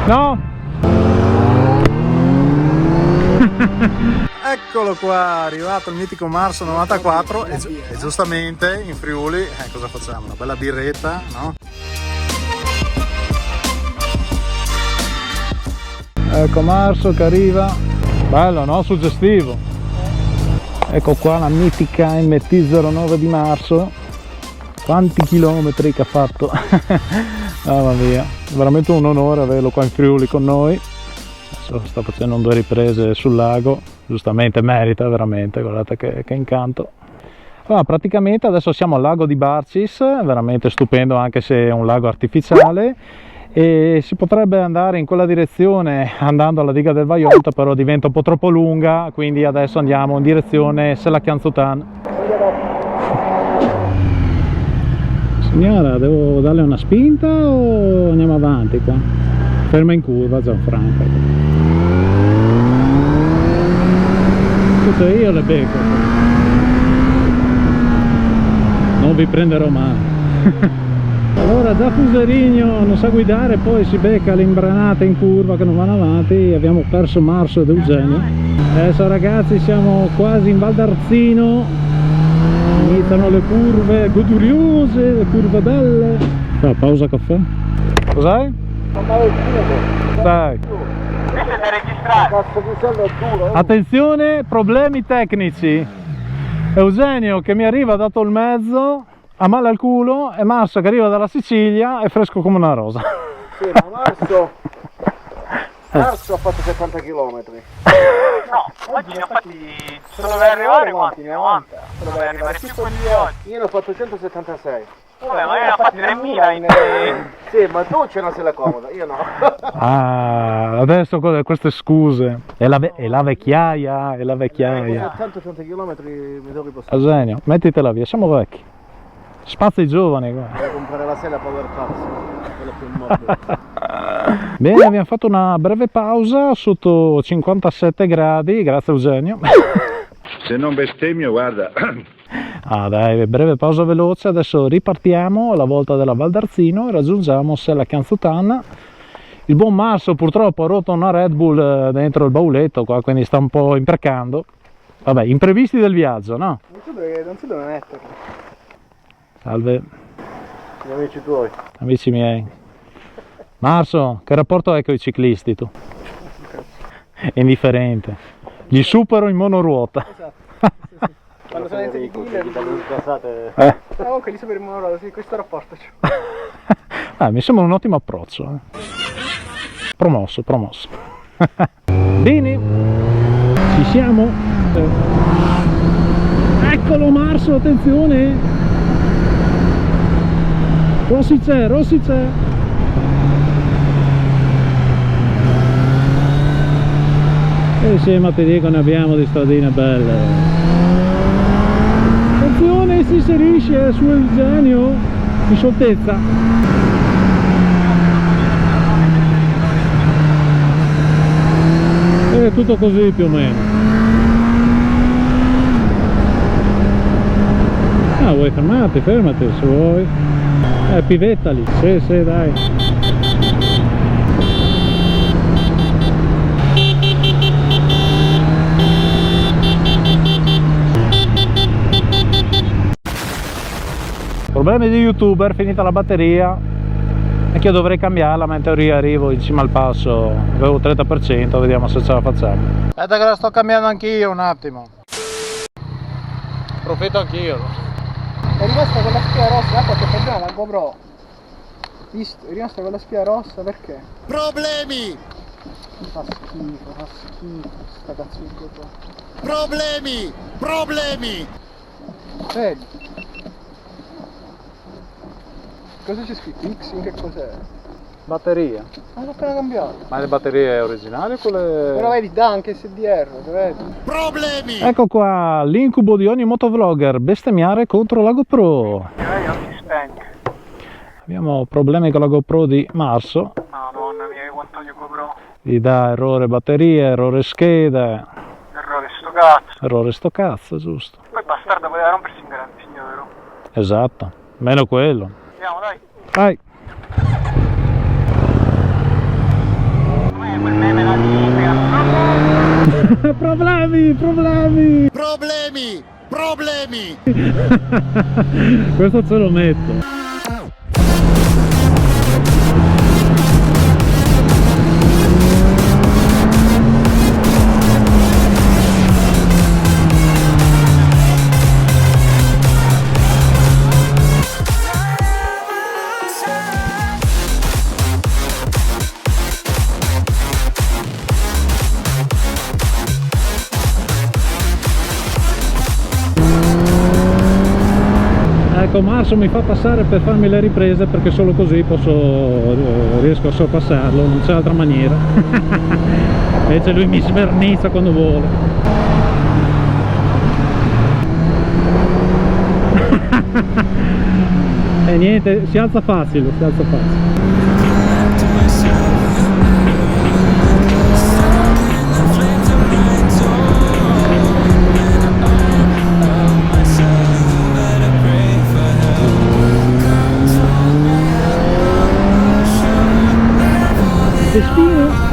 No? Eccolo qua, arrivato il mitico Marso 94 e giustamente in Friuli cosa facciamo? Una bella birretta, no? Ecco Marso che arriva, bello, no? Suggestivo. Ecco qua la mitica MT-09 di Marso, quanti chilometri che ha fatto. Mamma mia, veramente un onore averlo qua in Friuli con noi. Adesso sta facendo 2 riprese sul lago, giustamente merita veramente, guardate che incanto. Allora, praticamente adesso siamo al lago di Barcis, veramente stupendo anche se è un lago artificiale, e si potrebbe andare in quella direzione andando alla diga del Vajont, però diventa un po' troppo lunga, quindi adesso andiamo in direzione Sella-Chianzutan. Signora, devo darle una spinta o andiamo avanti qua? Ferma in curva Gianfranco. Tutte io le becco. Non vi prenderò mai. Allora già Fuserigno non sa guidare, poi si becca le imbranate in curva che non vanno avanti. Abbiamo perso Marso ed Eugenio. Adesso ragazzi siamo quasi in Val d'Arzino, iniziano le curve goduriose, le curve belle. Pausa caffè. Cos'hai? Dai. Attenzione, problemi tecnici. Eugenio che mi arriva dato il mezzo, ha male al culo, e Marso che arriva dalla Sicilia è fresco come una rosa. Sì, ma Marso ha fatto 70 km. No, oggi ne ho fatti, se doveva arrivare quanti? 90. Se doveva arrivare più quelli di oggi. Io ne ho fatto 176. Vabbè, ma io ne ho fatti 3000 in... Sì, ma tu c'è una sella comoda, io no. Ah, adesso queste scuse. È la vecchiaia, è la vecchiaia. 80 km mi devo riposare. Eugenio, mettitela via, siamo vecchi. Spazi giovani qua. Devo comprare la sella Power Pass, quella più morbida. Bene, abbiamo fatto una breve pausa sotto 57 gradi, grazie Eugenio. Se non bestemmio, guarda. Ah dai, breve pausa veloce, adesso ripartiamo alla volta della Val d'Arzino e raggiungiamo Sella-Chianzutan. Il buon Marso purtroppo ha rotto una Red Bull dentro il bauletto qua, quindi sta un po' imprecando. Vabbè, imprevisti del viaggio, no? Non so dove metterlo. Salve. Gli amici tuoi. Amici miei. Marso, che rapporto hai con i ciclisti tu? Indifferente. Gli supero in monoruota. Esatto. Quando sono inizi di killer comunque li superi in monoruota, sì, questo rapporto c'è. Mi sembra un ottimo approccio. Promosso. Bene, ci siamo. Eccolo Marso, attenzione. Rossi c'è. E sì, ma ti dico, ne abbiamo di stradine belle. Attenzione, si inserisce su Eugenio in scioltezza. È tutto così più o meno. Ah, vuoi fermarti? Fermati se vuoi. Pivettali, sì, dai. Problemi di youtuber, finita la batteria, e che io dovrei cambiarla, ma in teoria arrivo in cima al passo, avevo 30%, vediamo se ce la facciamo. Aspetta che la sto cambiando anch'io un attimo. Approfitto anch'io. È rimasta quella spia rossa, qualche problema la GoPro. Visto, è rimasta quella spia rossa perché? Problemi! Fa schifo, sta cazzo di GoPro. Problemi! Vedi? Cosa c'è scritto? X in che cos'è? Batteria. Ma l'ho appena cambiato. Ma le batterie originali o quelle... Però vedi, dà anche SDR, vedi? Problemi! Ecco qua, l'incubo di ogni motovlogger, bestemmiare contro la GoPro. Abbiamo problemi con la GoPro di Marso. Madonna mia, quanto io GoPro. Gli dà errore batteria, errore schede. Errore sto cazzo. Errore sto cazzo, giusto. Poi bastardo poteva rompersi in garanzia, vero? Esatto, meno quello. Andiamo, dai. Vai. quel meme là di Problemi, problemi! Problemi! Problemi! Questo ce lo metto. Ecco, Marso mi fa passare per farmi le riprese perché solo così riesco a sorpassarlo, non c'è altra maniera. Invece lui mi svernizza quando vuole. E niente, si alza facile, si alza facile. Respiro.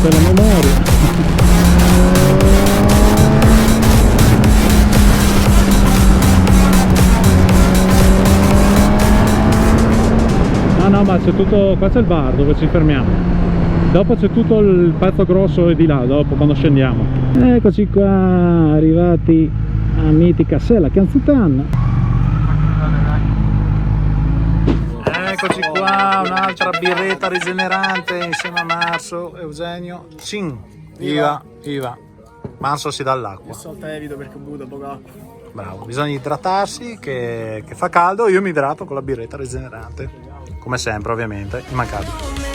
Per la memoria. No, ma c'è tutto, qua c'è il bar dove ci fermiamo, dopo c'è tutto il pezzo grosso e di là dopo quando scendiamo. Eccoci qua, arrivati a mitica Sella Canzutan. Eccoci qua, un'altra birretta rigenerante insieme a Marso, Eugenio. Cin, viva, viva. Marso si dà all'acqua. Salta evito perché ho bevuto poca acqua. Bravo, bisogna idratarsi che fa caldo, io mi idrato con la birretta rigenerante, come sempre ovviamente, immancabile.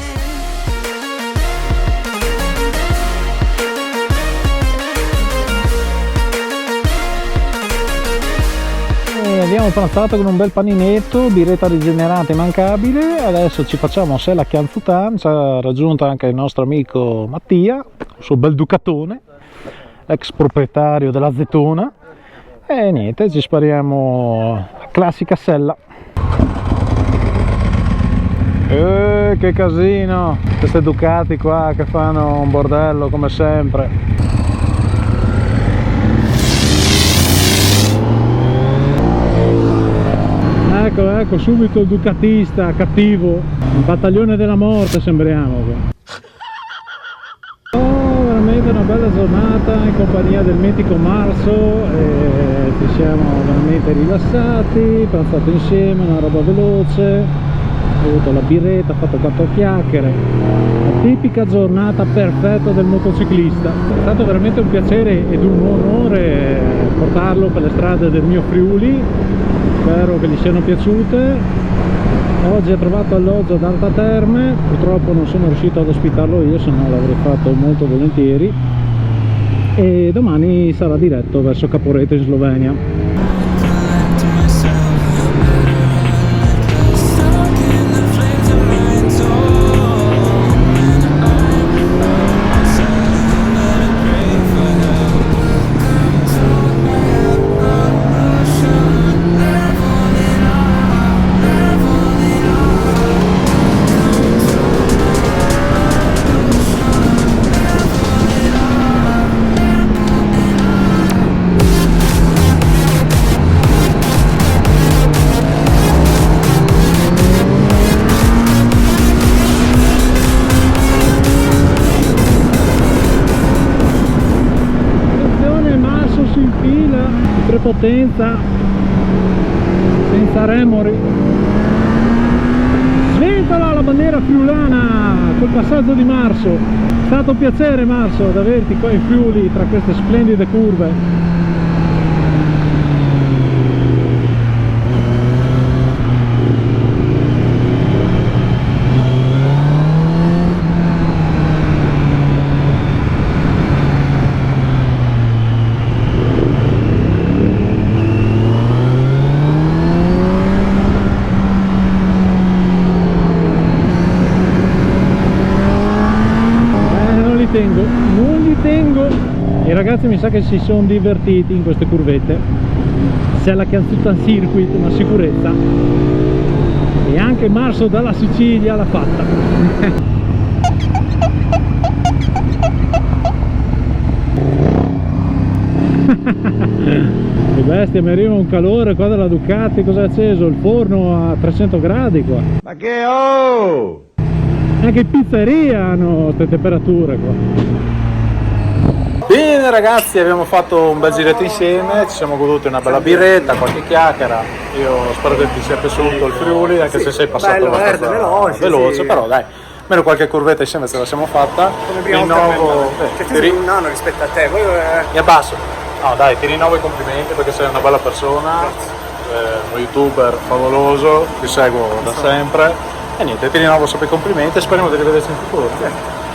Abbiamo pranzato con un bel paninetto, birretta rigenerante immancabile. Adesso ci facciamo Sella Canzutan. Ci ha raggiunto anche il nostro amico Mattia, il suo bel Ducatone, ex proprietario della Zetona, e niente, ci spariamo la classica Sella. Che casino, queste Ducati qua che fanno un bordello come sempre. Ecco, subito il ducatista cattivo, il battaglione della morte sembriamo qua. Oh, veramente una bella giornata in compagnia del mitico Marso, e ci siamo veramente rilassati, pranzato insieme, una roba veloce, ho avuto la birretta, ho fatto 4 chiacchiere, la tipica giornata perfetta del motociclista. È stato veramente un piacere ed un onore portarlo per le strade del mio Friuli. Spero che gli siano piaciute. Oggi ha trovato alloggio ad Alta Terme, purtroppo non sono riuscito ad ospitarlo io, se no l'avrei fatto molto volentieri, e domani sarà diretto verso Caporetto in Slovenia. Potenza senza remori, sventola la bandiera friulana col passaggio di Marso. È stato un piacere, Marso, ad averti qua in Friuli tra queste splendide curve. li tengo. I ragazzi mi sa che si sono divertiti in queste curvette. Se la Canzuta Circuit, una sicurezza. E anche Marso dalla Sicilia l'ha fatta. Che bestia, mi arriva un calore qua della Ducati. Cosa è acceso? Il forno a 300 gradi qua. Ma che oh! Anche in pizzeria hanno queste temperature qua. Bene ragazzi, abbiamo fatto un bel giretto insieme, ci siamo goduti una bella birretta, qualche chiacchiera. Io spero che ti sia piaciuto il Friuli, anche se sei passato bello, abbastanza veloce, sì. però dai, almeno qualche curvetta insieme ce la siamo fatta. Come prima Ti volta rinnovo, cioè, tu sei un anno rispetto a te, poi mi abbasso. No dai, ti rinnovo i complimenti perché sei una bella persona, uno youtuber favoloso, ti seguo da sempre. E niente, ti rinnovo sempre i complimenti e speriamo di rivederci in futuro.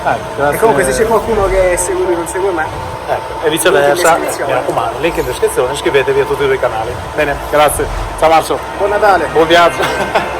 Grazie. E comunque se c'è qualcuno che segue lui non segue me, Ecco, e viceversa, mi raccomando, link in descrizione, iscrivetevi a tutti i due canali. Bene, grazie. Ciao Marzo. buon Natale! Buon viaggio.